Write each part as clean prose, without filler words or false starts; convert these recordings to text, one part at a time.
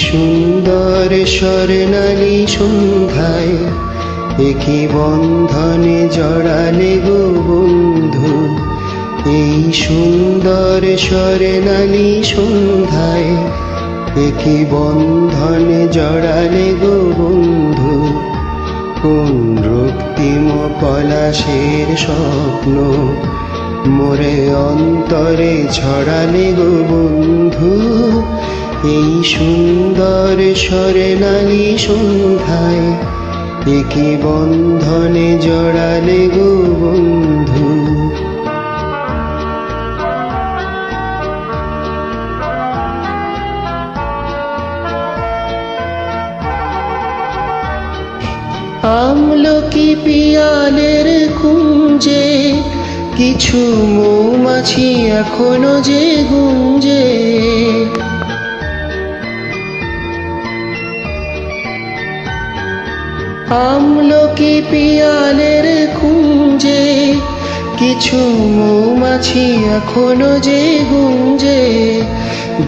সুন্দর স্বর্ণালী সন্ধ্যায় একই বন্ধনে জড়ালে গো বন্ধু। এই সুন্দর স্বর্ণালী সন্ধ্যায় একই বন্ধনে জড়ালে গো বন্ধু। কোন রক্তিম পলাশের স্বপ্ন মোরে অন্তরে ছড়ালে গো বন্ধু। এই সুন্দর স্বর্ণালী সন্ধ্যায় একই বন্ধনে জড়ালে গো বন্ধু। আমলকি পিয়ালের কুঞ্জে কিছু মৌমাছি এখনো যে গুঞ্জে। আমলকি পিয়ালের কুঞ্জে কিছু মৌমাছি এখনো যে গুঞ্জে।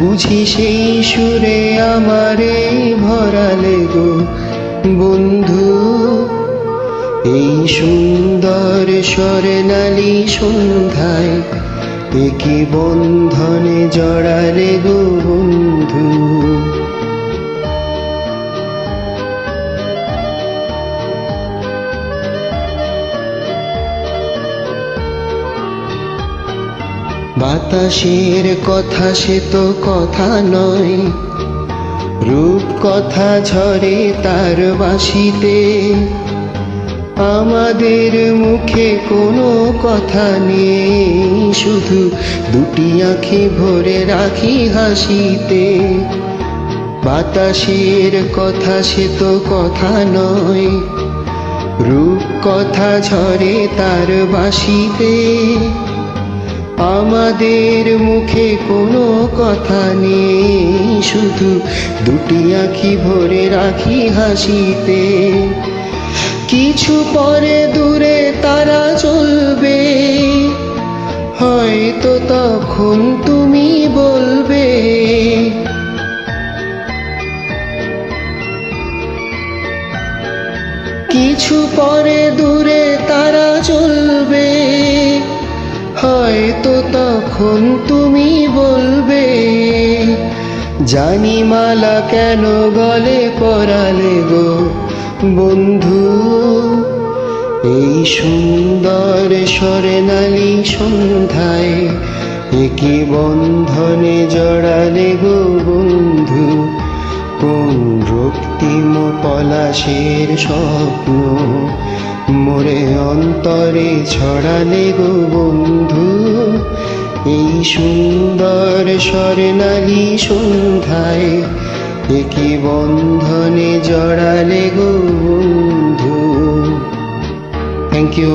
বুঝি সেই সুরে আমারে ভরালে গো বন্ধু। এই সুন্দর স্বর্ণালী সন্ধ্যায় একই বন্ধনে জড়ালে গো বন্ধু। বাতাসের কথা সে তো কথা নয়, রূপ কথা ঝরে তার বাঁশিতে। আমাদের মুখে কোনো কথা নেই, শুধু দুটি আঁখি ভরে রাখি হাসিতে। বাতাসের কথা সে তো কথা নয়, রূপ কথা ঝরে তার বাঁশিতে। আমাদের মুখে কোনো কথা নেই, শুধু দুটি আঁখি ভরে রাখি হাসিতে। কিছু পরে দূরে তারা চলবে, হয়তো তখন তুমি বলবে কিছু পরে দূরে তারা চলবে, হয়তো তখন তুমি বলবে জানি মালা কেন গলে পরালে গো বন্ধু। এই সুন্দর স্বর্ণালী সন্ধ্যায় একই বন্ধনে জড়ালে গো বন্ধু। কোন রক্তিম পলাশের স্বপ্ন মোরে অন্তরে ছড়ালে গো বন্ধু। এই সুন্দর স্বর্ণালী সন্ধ্যায় একই বন্ধনে জড়ালে গো বন্ধু। Thank you.